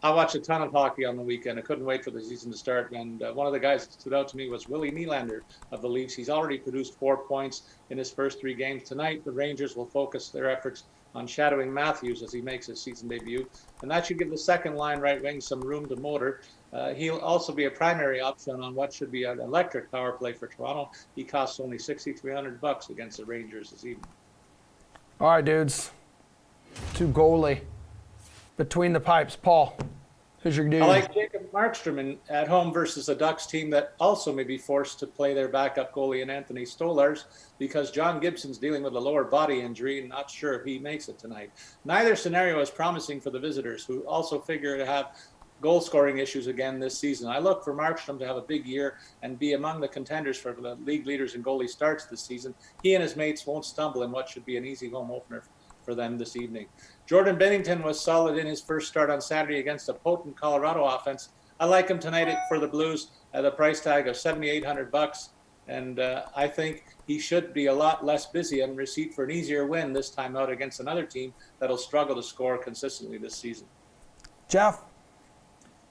I watched a ton of hockey on the weekend. I couldn't wait for the season to start. And one of the guys that stood out to me was Willie Nylander of the Leafs. He's already produced 4 points in his first 3 games. Tonight, the Rangers will focus their efforts on shadowing Matthews as he makes his season debut. And that should give the second line right wing some room to motor. He'll also be a primary option on what should be an electric power play for Toronto. He costs only $6,300 against the Rangers this evening. All right, dudes. 2 goalie between the pipes. Paul, who's your dude? I like Jacob Markstrom at home versus a Ducks team that also may be forced to play their backup goalie in Anthony Stolarz because John Gibson's dealing with a lower body injury and not sure if he makes it tonight. Neither scenario is promising for the visitors, who also figure to have goal scoring issues again this season. I look for Markstrom to have a big year and be among the contenders for the league leaders in goalie starts this season. He and his mates won't stumble in what should be an easy home opener for them this evening. Jordan Bennington was solid in his first start on Saturday against a potent Colorado offense. I like him tonight for the Blues at a price tag of $7,800, and I think he should be a lot less busy and receipt for an easier win this time out against another team that'll struggle to score consistently this season. Jeff?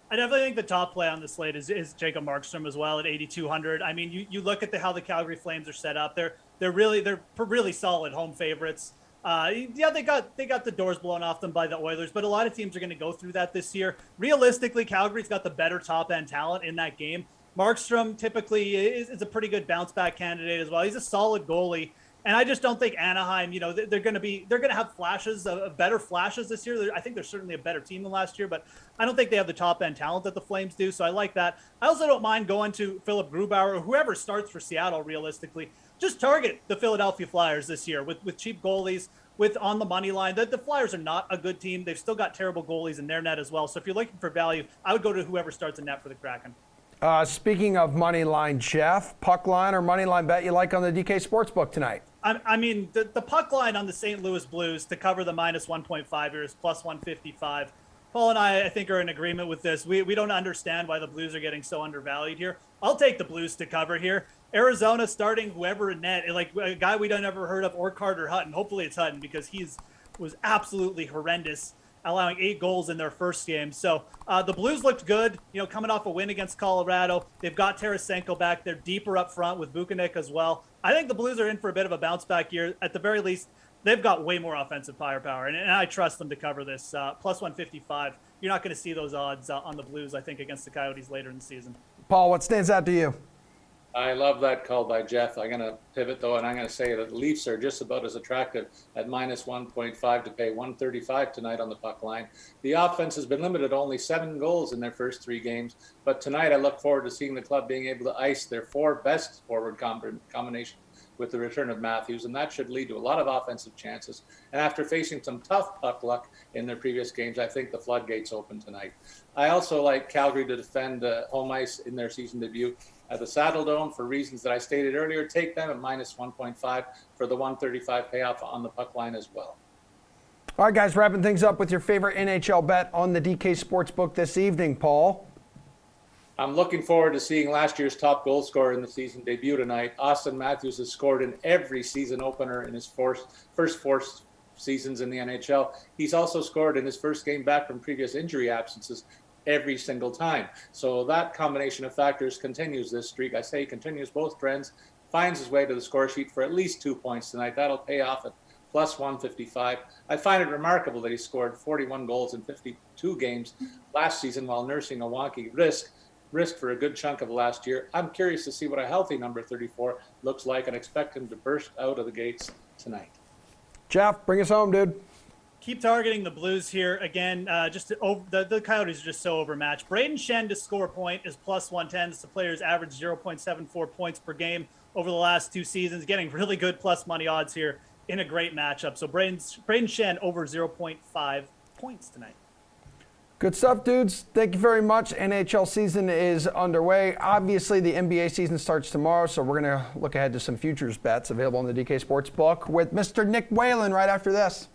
I definitely think the top play on the slate is Jacob Markstrom as well at 8,200. I mean, you look at how the Calgary Flames are set up. They're really solid home favorites. Yeah, they got the doors blown off them by the Oilers, but a lot of teams are going to go through that this year. Realistically, Calgary's got the better top end talent in that game. Markstrom typically is a pretty good bounce back candidate as well. He's a solid goalie. And I just don't think Anaheim, they're going to have flashes of better flashes this year. I think they're certainly a better team than last year, but I don't think they have the top end talent that the Flames do. So I like that. I also don't mind going to Philip Grubauer or whoever starts for Seattle. Realistically, just target the Philadelphia Flyers this year with cheap goalies, with on the money line. The Flyers are not a good team. They've still got terrible goalies in their net as well. So if you're looking for value, I would go to whoever starts a net for the Kraken. Speaking of money line, Jeff, puck line or money line bet you like on the DK Sportsbook tonight? I mean, the puck line on the St. Louis Blues to cover the minus 1.5 here is plus 155. Paul and I think, are in agreement with this. We don't understand why the Blues are getting so undervalued here. I'll take the Blues to cover here. Arizona starting whoever in net, like a guy we don't ever heard of, or Carter Hutton. Hopefully it's Hutton because was absolutely horrendous, allowing 8 goals in their first game. So the Blues looked good, coming off a win against Colorado. They've got Tarasenko back. They're deeper up front with Buchanan as well. I think the Blues are in for a bit of a bounce back year. At the very least, they've got way more offensive firepower, and I trust them to cover this. Plus 155. You're not going to see those odds on the Blues, I think, against the Coyotes later in the season. Paul, what stands out to you? I love that call by Jeff. I'm going to pivot, though, and I'm going to say that the Leafs are just about as attractive at minus 1.5 to pay 135 tonight on the puck line. The offense has been limited to only 7 goals in their first 3 games, but tonight I look forward to seeing the club being able to ice their 4 best forward combination with the return of Matthews, and that should lead to a lot of offensive chances. And after facing some tough puck luck in their previous games, I think the floodgates open tonight. I also like Calgary to defend home ice in their season debut at the Saddle Dome for reasons that I stated earlier. Take them at minus 1.5 for the 135 payoff on the puck line as well. All right, guys, wrapping things up with your favorite NHL bet on the DK Sportsbook this evening, Paul. I'm looking forward to seeing last year's top goal scorer in the season debut tonight. Austin Matthews has scored in every season opener in his first 4 seasons in the NHL. He's also scored in his first game back from previous injury absences every single time. So that combination of factors continues this streak. I say continues both trends, finds his way to the score sheet for at least 2 points tonight. That'll pay off at plus 155. I find it remarkable that he scored 41 goals in 52 games last season while nursing a wonky wrist. risk for a good chunk of last year. I'm curious to see what a healthy number 34 looks like and expect him to burst out of the gates tonight. Jeff, bring us home, dude. Keep targeting the Blues here. Again, the Coyotes are just so overmatched. Braden Shen to score a point is plus 110. The player's average 0.74 points per game over the last 2 seasons, getting really good plus money odds here in a great matchup. So Braden Shen over 0.5 points tonight. Good stuff, dudes. Thank you very much. NHL season is underway. Obviously, the NBA season starts tomorrow, so we're going to look ahead to some futures bets available on the DK Sportsbook with Mr. Nick Whalen right after this.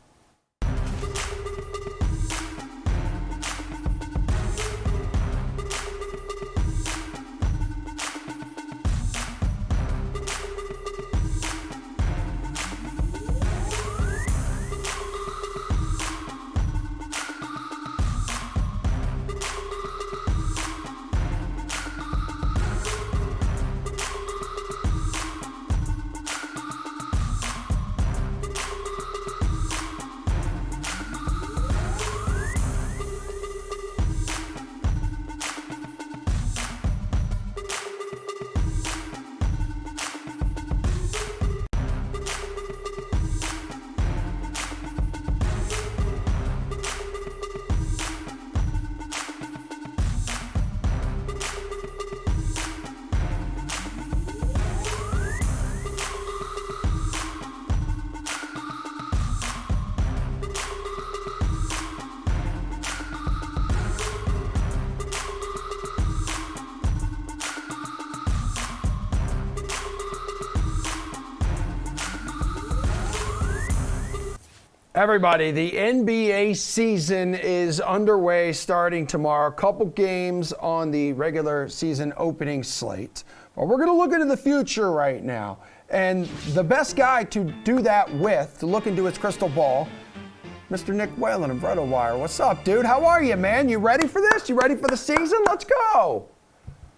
Everybody, the NBA season is underway starting tomorrow. A couple games on the regular season opening slate. But we're going to look into the future right now. And the best guy to do that with, to look into his crystal ball, Mr. Nick Whalen of RotoWire. What's up, dude? How are you, man? You ready for this? You ready for the season? Let's go.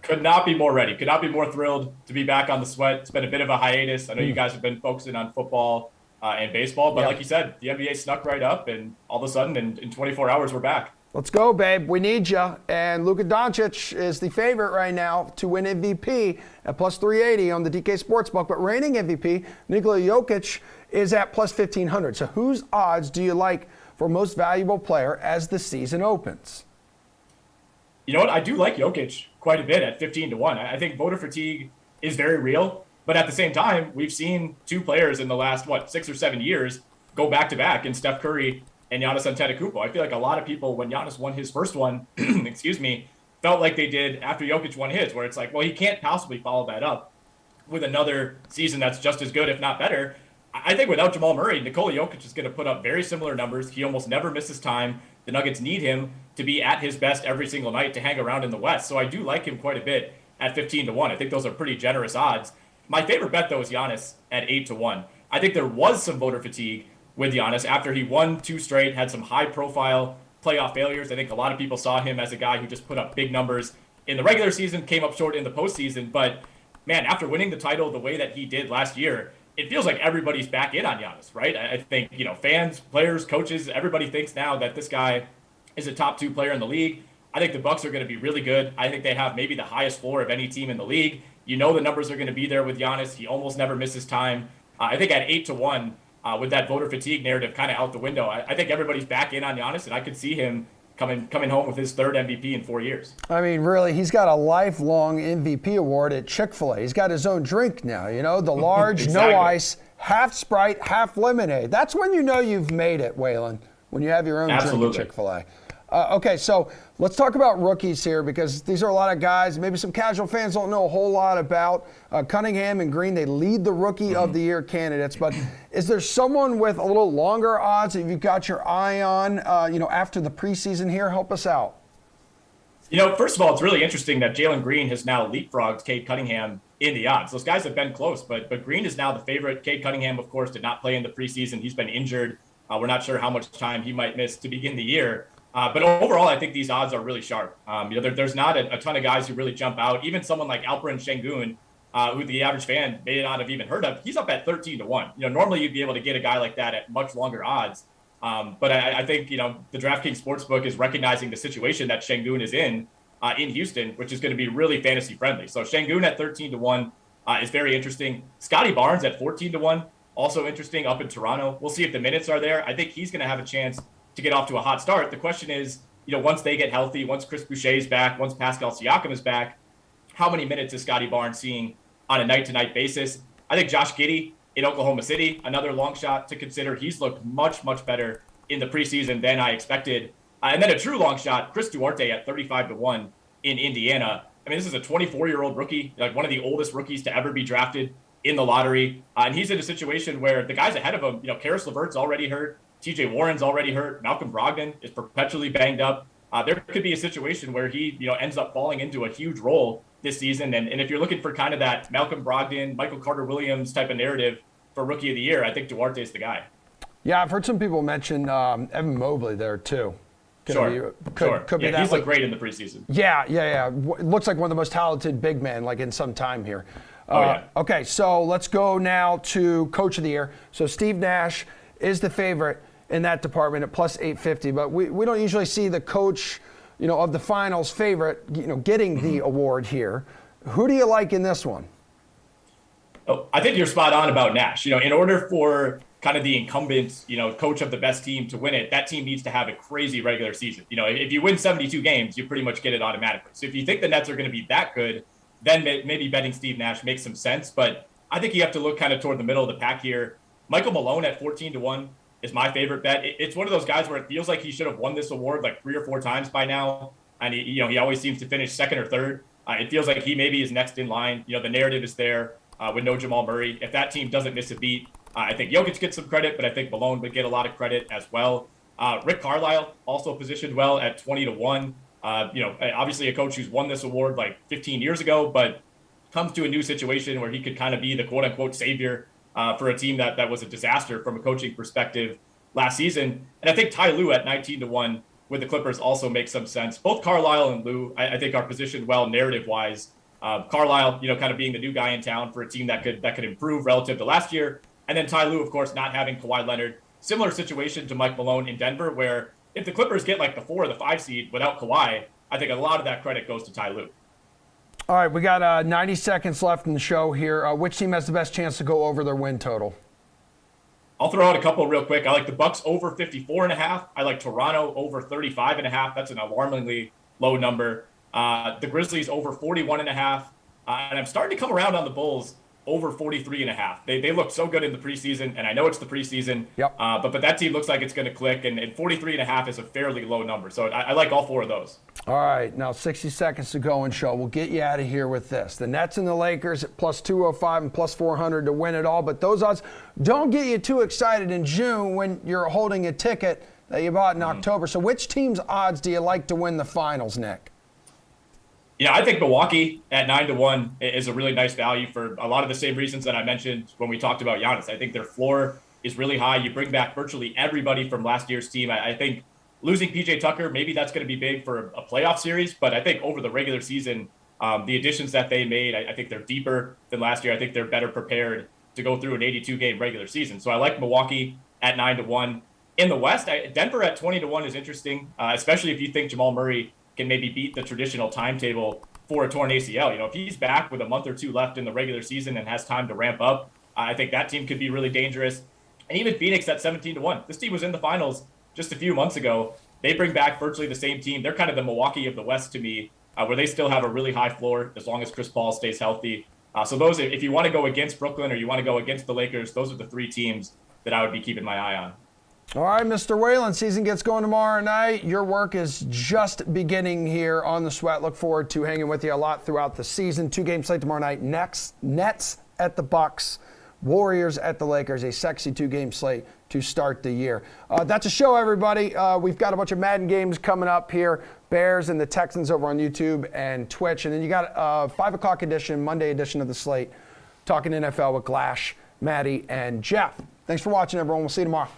Could not be more ready. Could not be more thrilled to be back on the sweat. It's been a bit of a hiatus. I know you guys have been focusing on football and baseball, but like you said, the NBA snuck right up, and all of a sudden, in 24 hours, we're back. Let's go, babe. We need you. And Luka Doncic is the favorite right now to win MVP at plus 380 on the DK Sportsbook. But reigning MVP, Nikola Jokic, is at plus 1,500. So whose odds do you like for most valuable player as the season opens? You know what? I do like Jokic quite a bit at 15-1. I think voter fatigue is very real. But at the same time, we've seen 2 players in the last, 6 or 7 years go back-to-back in Steph Curry and Giannis Antetokounmpo. I feel like a lot of people, when Giannis won his first one, felt like they did after Jokic won his, where it's like, well, he can't possibly follow that up with another season that's just as good, if not better. I think without Jamal Murray, Nikola Jokic is going to put up very similar numbers. He almost never misses time. The Nuggets need him to be at his best every single night to hang around in the West. So I do like him quite a bit at 15-1. I think those are pretty generous odds. My favorite bet, though, is Giannis at 8-1. I think there was some voter fatigue with Giannis after he won 2 straight, had some high-profile playoff failures. I think a lot of people saw him as a guy who just put up big numbers in the regular season, came up short in the postseason. But, man, after winning the title the way that he did last year, it feels like everybody's back in on Giannis, right? I think, fans, players, coaches, everybody thinks now that this guy is a top 2 player in the league. I think the Bucks are going to be really good. I think they have maybe the highest floor of any team in the league. The numbers are going to be there with Giannis. He almost never misses time. I think at 8-1, with that voter fatigue narrative kind of out the window, I think everybody's back in on Giannis, and I could see him coming home with his 3rd MVP in 4 years. I mean, really, he's got a lifelong MVP award at Chick-fil-A. He's got his own drink now, the large, exactly. No ice, half Sprite, half lemonade. That's when you know you've made it, Whalen, when you have your own drink at Chick-fil-A. Okay, so let's talk about rookies here because these are a lot of guys maybe some casual fans don't know a whole lot about. Cunningham and Green, they lead the Rookie of the Year candidates. But is there someone with a little longer odds that you've got your eye on, after the preseason here? Help us out. First of all, it's really interesting that Jalen Green has now leapfrogged Cade Cunningham in the odds. Those guys have been close, but Green is now the favorite. Cade Cunningham, of course, did not play in the preseason. He's been injured. We're not sure how much time he might miss to begin the year. But overall, I think these odds are really sharp. There's not a ton of guys who really jump out. Even someone like Alperen Şengün, who the average fan may not have even heard of, he's up at 13-1. Normally you'd be able to get a guy like that at much longer odds. But I think, the DraftKings Sportsbook is recognizing the situation that Şengün is in. in Houston, which is going to be really fantasy friendly. So Şengün at 13-1 is very interesting. Scotty Barnes at 14-1, also interesting up in Toronto. We'll see if the minutes are there. I think he's going to have a chance to get off to a hot start. The question is, once they get healthy, once Chris Boucher is back, once Pascal Siakam is back, how many minutes is Scotty Barnes seeing on a night-to-night basis? I think Josh Giddey in Oklahoma City, another long shot to consider. He's looked much, much better in the preseason than I expected. And then a true long shot, Chris Duarte at 35-1 in Indiana. I mean, this is a 24-year-old rookie, like one of the oldest rookies to ever be drafted in the lottery. And he's in a situation where the guys ahead of him, Karis LeVert's already hurt. TJ Warren's already hurt. Malcolm Brogdon is perpetually banged up. There could be a situation where he, ends up falling into a huge role this season. And if you're looking for kind of that Malcolm Brogdon, Michael Carter-Williams type of narrative for Rookie of the Year, I think Duarte is the guy. Yeah, I've heard some people mention Evan Mobley there too. Could be that. He's looked great in the preseason. Yeah. It looks like one of the most talented big men like in some time here. Yeah. Okay, so let's go now to Coach of the Year. So Steve Nash is the favorite in that department at plus 850, but we don't usually see the coach, of the finals favorite, getting the award here. Who do you like in this one? Oh, I think you're spot on about Nash. In order for kind of the incumbent, coach of the best team to win it, that team needs to have a crazy regular season. If you win 72 games, you pretty much get it automatically. So if you think the Nets are going to be that good, then maybe betting Steve Nash makes some sense. But I think you have to look kind of toward the middle of the pack here. Michael Malone at 14-1 is my favorite bet. It's one of those guys where it feels like he should have won this award like 3 or 4 times by now. And he always seems to finish second or third. It feels like he maybe is next in line. The narrative is there with no Jamal Murray. If that team doesn't miss a beat, I think Jokic gets some credit, but I think Malone would get a lot of credit as well. Rick Carlisle also positioned well at 20-1. Obviously a coach who's won this award like 15 years ago, but comes to a new situation where he could kind of be the quote unquote savior for a team that was a disaster from a coaching perspective last season. And I think Ty Lue at 19-1 with the Clippers also makes some sense. Both Carlisle and Lue, I think, are positioned well narrative wise. Carlisle, kind of being the new guy in town for a team that could improve relative to last year. And then Ty Lue, of course, not having Kawhi Leonard. Similar situation to Mike Malone in Denver, where if the Clippers get like the 4 or the 5 seed without Kawhi, I think a lot of that credit goes to Ty Lue. All right, we got 90 seconds left in the show here. Which team has the best chance to go over their win total? I'll throw out a couple real quick. I like the Bucks over 54.5. I like Toronto over 35.5. That's an alarmingly low number. The Grizzlies over 41.5. And I'm starting to come around on the Bulls over 43.5. They look so good in the preseason, and I know it's the preseason. Yep. But that team looks like it's going to click, and 43.5 is a fairly low number. So I like all 4 of those. All right, now 60 seconds to go in show. We'll get you out of here with this. The Nets and the Lakers at plus 205 and plus 400 to win it all. But those odds don't get you too excited in June when you're holding a ticket that you bought in October. So which team's odds do you like to win the finals, Nick? I think Milwaukee at 9-1 is a really nice value for a lot of the same reasons that I mentioned when we talked about Giannis. I think their floor is really high. You bring back virtually everybody from last year's team. I think losing PJ Tucker, maybe that's going to be big for a playoff series, but I think over the regular season, the additions that they made, I think they're deeper than last year. I think they're better prepared to go through an 82-game regular season. So I like Milwaukee at 9-1. In the West, Denver at 20-1 is interesting, especially if you think Jamal Murray can maybe beat the traditional timetable for a torn ACL. If he's back with a month or 2 left in the regular season and has time to ramp up, I think that team could be really dangerous. And even Phoenix at 17-1. This team was in the finals just a few months ago. They bring back virtually the same team. They're kind of the Milwaukee of the West to me, where they still have a really high floor as long as Chris Paul stays healthy. So those, if you want to go against Brooklyn or you want to go against the Lakers, those are the 3 teams that I would be keeping my eye on. All right, Mr. Whalen, season gets going tomorrow night. Your work is just beginning here on The Sweat. Look forward to hanging with you a lot throughout the season. 2-game slate tomorrow night. Next, Nets at the Bucks, Warriors at the Lakers. A sexy 2-game slate to start the year. That's a show, everybody. We've got a bunch of Madden games coming up here. Bears and the Texans over on YouTube and Twitch. And then you got a 5 o'clock edition, Monday edition of the slate, talking NFL with Glash, Maddie, and Jeff. Thanks for watching, everyone. We'll see you tomorrow.